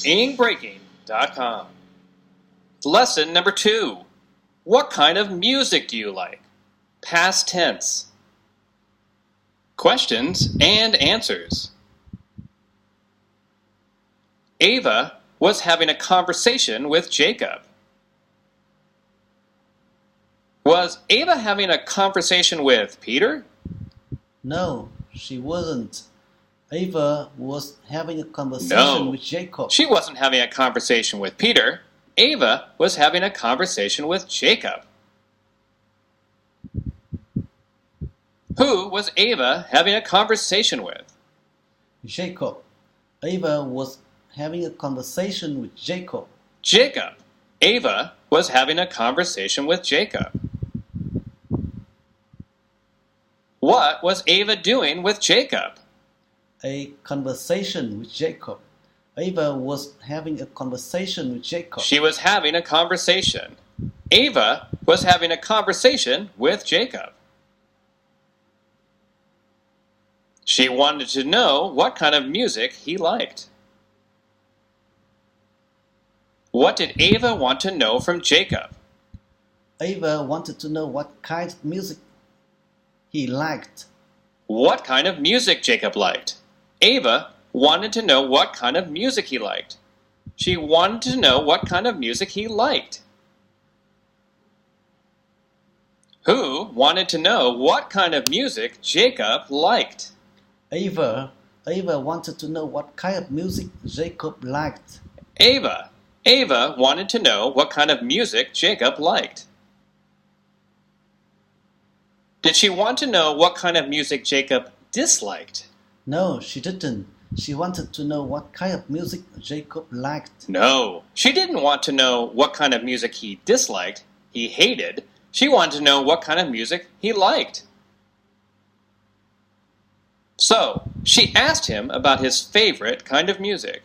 InkBreaking.com. Lesson number 2. What kind of music do you like? Past tense. Questions and answers. Ava was having a conversation with Jacob. Was Ava having a conversation with Peter? No, she wasn't. Ava was having a conversation with Jacob. She wasn't having a conversation with Peter. Ava was having a conversation with Jacob. Who was Ava having a conversation with? Jacob. Ava was having a conversation with Jacob. Jacob. Ava was having a conversation with Jacob. What was Ava doing with Jacob? A conversation with Jacob. Ava was having a conversation with Jacob. She was having a conversation. Ava was having a conversation with Jacob. She wanted to know what kind of music he liked. What did Ava want to know from Jacob? Ava wanted to know what kind of music he liked. What kind of music Jacob liked? Ava wanted to know what kind of music he liked. She wanted to know what kind of music he liked. Who wanted to know what kind of music Jacob liked? Ava wanted to know what kind of music Jacob liked. Ava wanted to know what kind of music Jacob liked. Did she want to know what kind of music Jacob disliked? No, she didn't. She wanted to know what kind of music Jacob liked. No, she didn't want to know what kind of music he disliked, he hated. She wanted to know what kind of music he liked. So, she asked him about his favorite kind of music.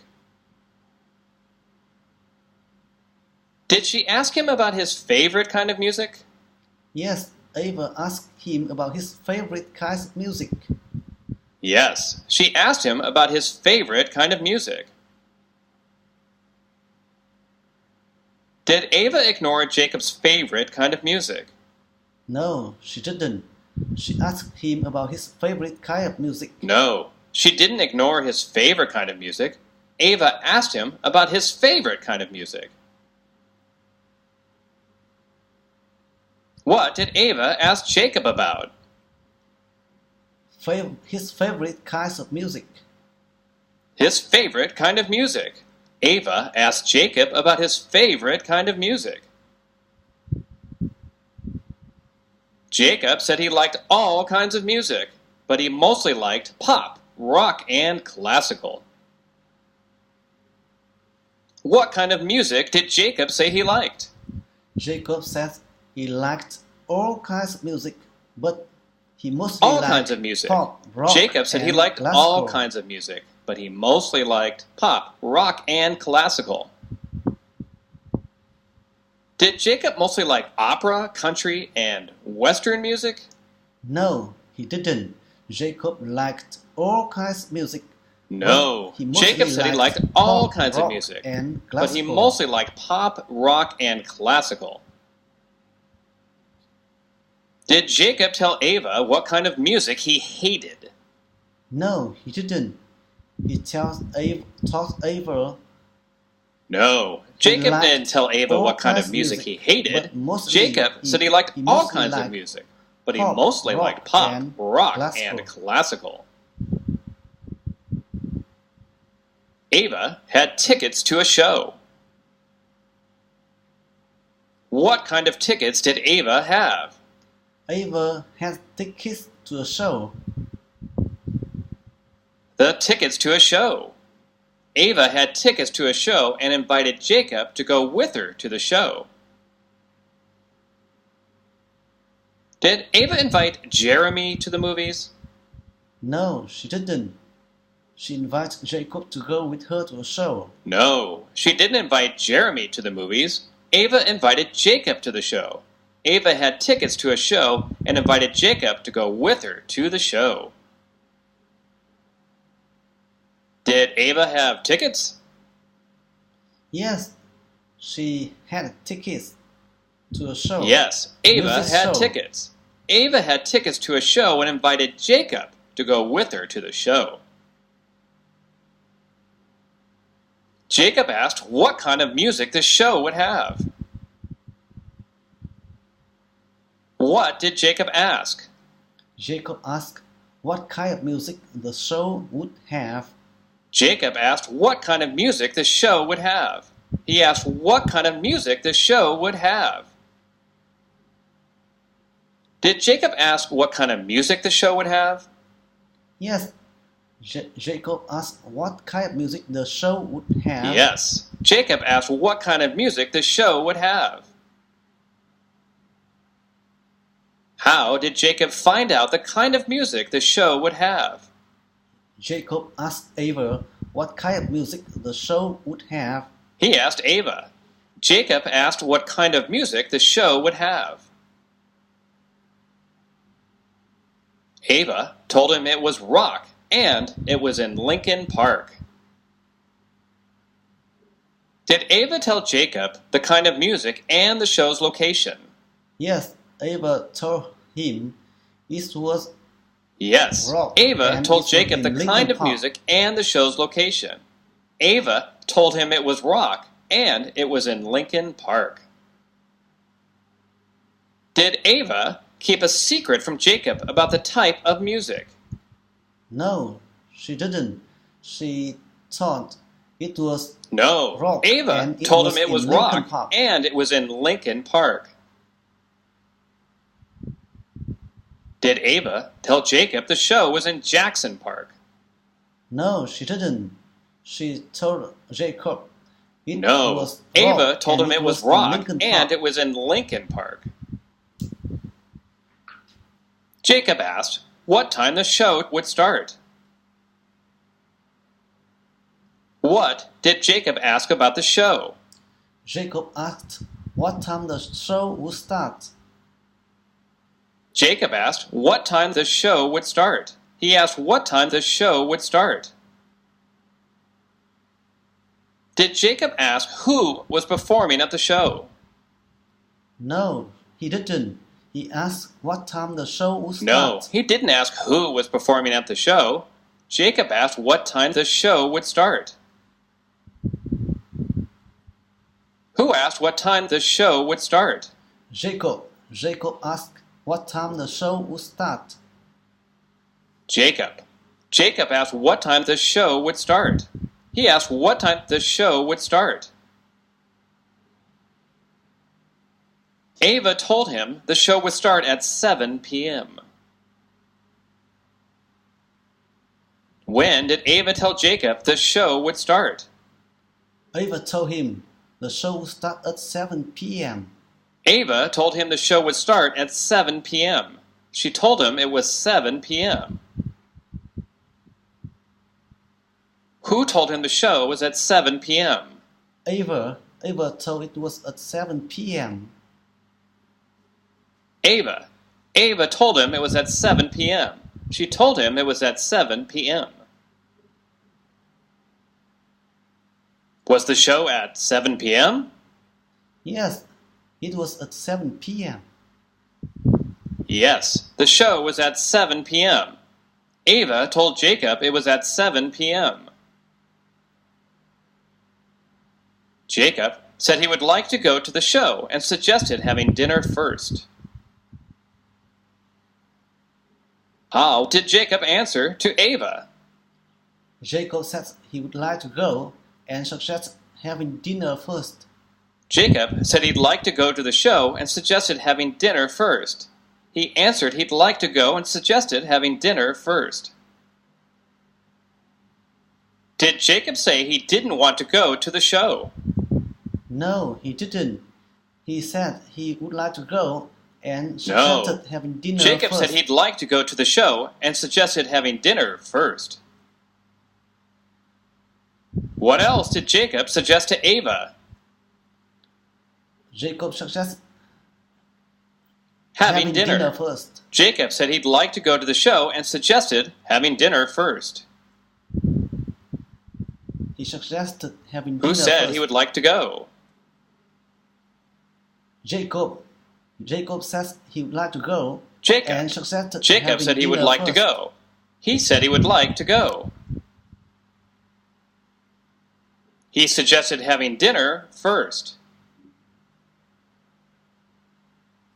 Did she ask him about his favorite kind of music? Yes, Ava asked him about his favorite kinds of music. Yes, she asked him about his favorite kind of music. Did Ava ignore Jacob's favorite kind of music? No, she didn't. She asked him about his favorite kind of music. No, she didn't ignore his favorite kind of music. Ava asked him about his favorite kind of music. What did Ava ask Jacob about? His favorite kinds of music. His favorite kind of music. Ava asked Jacob about his favorite kind of music. Jacob said he liked all kinds of music, but he mostly liked pop, rock, and classical. What kind of music did Jacob say he liked? Jacob said he liked all kinds of music, but he mostly all liked kinds of music. Pop, rock, Jacob said he and liked classical. all kinds of music, but he mostly liked pop, rock, and classical. Did Jacob mostly like opera, country, and western music? No, he didn't. Jacob liked all kinds of music. No, Jacob said he liked all kinds of music, but he mostly liked pop, rock, and classical. Did Jacob tell Ava what kind of music he hated? No, he didn't. He taught Ava. No, Jacob didn't tell Ava what kind of music he hated. Jacob said he liked all kinds of music, but he mostly liked pop, rock, and classical. Ava had tickets to a show. What kind of tickets did Ava have? Ava had tickets to a show. The tickets to a show. Ava had tickets to a show and invited Jacob to go with her to the show. Did Ava invite Jeremy to the movies? No, she didn't. She invited Jacob to go with her to a show. No, she didn't invite Jeremy to the movies. Ava invited Jacob to the show. Ava had tickets to a show and invited Jacob to go with her to the show. Did Ava have tickets? Yes, she had tickets to a show. Yes, Ava had tickets. Ava had tickets to a show and invited Jacob to go with her to the show. Jacob asked what kind of music the show would have. What did Jacob ask? Jacob asked what kind of music the show would have. Jacob asked what kind of music the show would have. He asked what kind of music the show would have. Did Jacob ask what kind of music the show would have? Yes. Jacob asked what kind of music the show would have. Yes. Jacob asked what kind of music the show would have. How did Jacob find out the kind of music the show would have? Jacob asked Ava what kind of music the show would have. He asked Ava. Jacob asked what kind of music the show would have. Ava told him it was rock and it was in Lincoln Park. Did Ava tell Jacob the kind of music and the show's location? Yes, Ava told him it was rock. Ava told Jacob the kind of music and the show's location. Ava told him it was rock and it was in Lincoln Park. Did Ava keep a secret from Jacob about the type of music? No, she didn't. She thought it was rock. Ava told him it was rock and it was in Lincoln Park. Did Ava tell Jacob the show was in Jackson Park? No, she didn't. She told Jacob it was rock. Ava told him it was rock and it was in Lincoln Park. Jacob asked what time the show would start. What did Jacob ask about the show? Jacob asked what time the show would start. Jacob asked what time the show would start. He asked what time the show would start. Did Jacob ask who was performing at the show? No, he didn't. He asked what time the show would start. No, he didn't ask who was performing at the show. Jacob asked what time the show would start. Who asked what time the show would start? Jacob. Jacob asked what time the show would start. Jacob. Jacob asked what time the show would start. He asked what time the show would start. Ava told him the show would start at 7 p.m. When did Ava tell Jacob the show would start? Ava told him the show would start at 7 p.m. Ava told him the show would start at 7 p.m. She told him it was 7 p.m. Who told him the show was at 7 p.m.? Ava told it was at 7 p.m. Ava told him it was at 7 p.m. She told him it was at 7 p.m. Was the show at 7 p.m.? Yes, it was at 7 p.m. Yes, the show was at 7 p.m. Ava told Jacob it was at 7 p.m. Jacob said he would like to go to the show and suggested having dinner first. How did Jacob answer to Ava? Jacob said he would like to go and suggested having dinner first. Jacob said he'd like to go to the show and suggested having dinner first. He answered he'd like to go and suggested having dinner first. Did Jacob say he didn't want to go to the show? No, he didn't. He said he would like to go and suggested having dinner first. Jacob said he'd like to go to the show and suggested having dinner first. What else did Jacob suggest to Ava? Jacob suggested having dinner first. Jacob said he'd like to go to the show and suggested having dinner first. He suggested having dinner Who said first. he would like to go? Jacob. Jacob says he would like to go. Jacob. And suggested Jacob said he would like first. to go. He said he would like to go. He suggested having dinner first.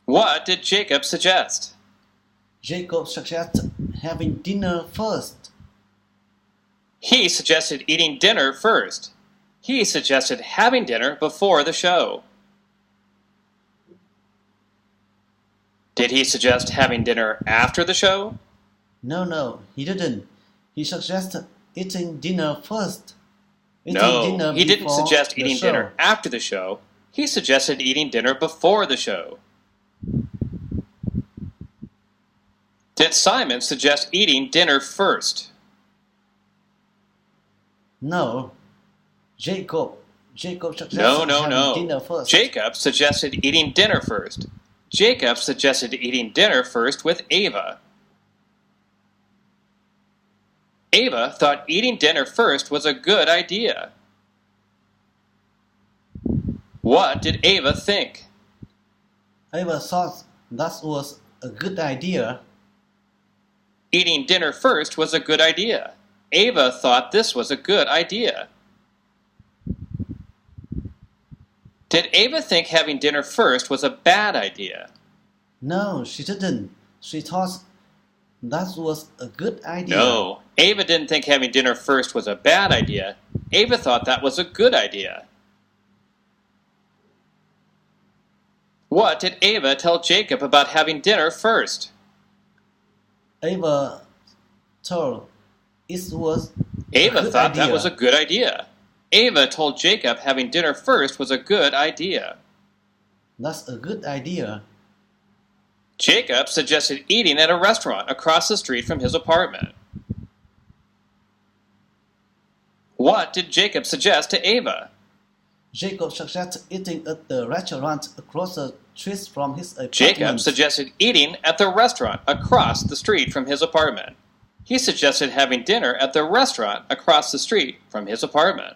What did Jacob suggest? Jacob suggested having dinner first. He suggested eating dinner first. He suggested having dinner before the show. Did he suggest having dinner after the show? No, he didn't. He suggested eating dinner first. He didn't suggest eating dinner after the show. He suggested eating dinner before the show. Did Simon suggest eating dinner first? No. Jacob suggested having dinner first. Jacob suggested eating dinner first. Jacob suggested eating dinner first with Ava. Ava thought eating dinner first was a good idea. What did Ava think? Ava thought that was a good idea. Eating dinner first was a good idea. Ava thought this was a good idea. Did Ava think having dinner first was a bad idea? No, she didn't. She thought that was a good idea. No, Ava didn't think having dinner first was a bad idea. Ava thought that was a good idea. What did Ava tell Jacob about having dinner first? Ava thought that was a good idea. Ava told Jacob having dinner first was a good idea. That's a good idea. Jacob suggested eating at a restaurant across the street from his apartment. What did Jacob suggest to Ava? Jacob suggested eating at the restaurant across the street from his apartment. Jacob suggested eating at the restaurant across the street from his apartment. He suggested having dinner at the restaurant across the street from his apartment.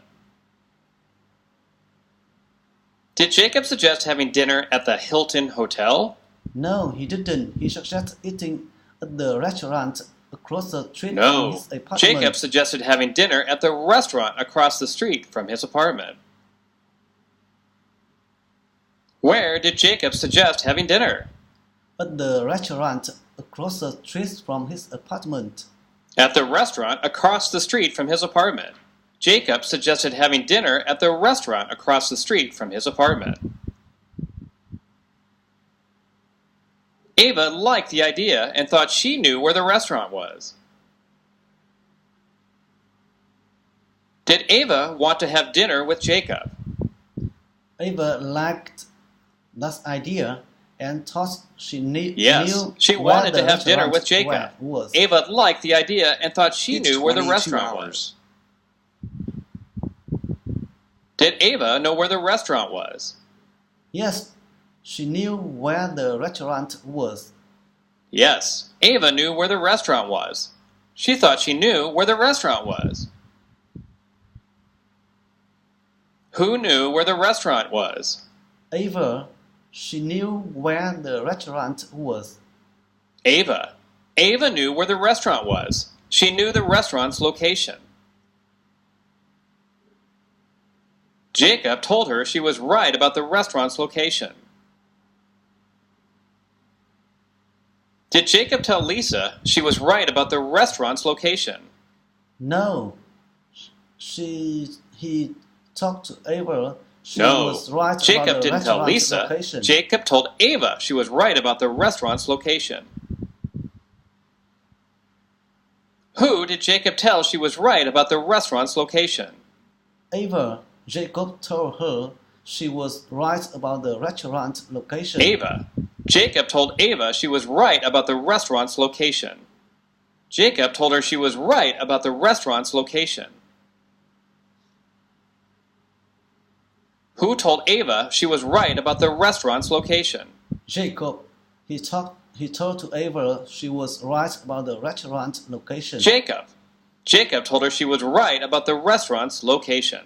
Did Jacob suggest having dinner at the Hilton Hotel? No, he didn't. He suggested eating at the restaurant across the street from his apartment. Jacob suggested having dinner at the restaurant across the street from his apartment. Where did Jacob suggest having dinner? At the restaurant across the street from his apartment. At the restaurant across the street from his apartment. Jacob suggested having dinner at the restaurant across the street from his apartment. Ava liked the idea and thought she knew where the restaurant was. Did Ava want to have dinner with Jacob? Ava liked that idea and thought she knew she wanted to have dinner with Jacob. Ava liked the idea and thought she knew where the restaurant was. Did Ava know where the restaurant was? Yes, she knew where the restaurant was. Yes, Ava knew where the restaurant was. She thought she knew where the restaurant was. Who knew where the restaurant was? Ava. She knew where the restaurant was. Ava. Ava knew where the restaurant was. She knew the restaurant's location. Jacob told her she was right about the restaurant's location. Did Jacob tell Lisa she was right about the restaurant's location? No. He talked to Ava. Was right Jacob didn't tell Lisa. Location. Jacob told Ava she was right about the restaurant's location. Who did Jacob tell she was right about the restaurant's location? Ava. Jacob told her she was right about the restaurant location. Ava. Jacob told Ava she was right about the restaurant's location. Jacob told her she was right about the restaurant's location. Who told Ava she was right about the restaurant's location? Jacob. He told to Ava she was right about the restaurant location. Jacob. Jacob told her she was right about the restaurant's location.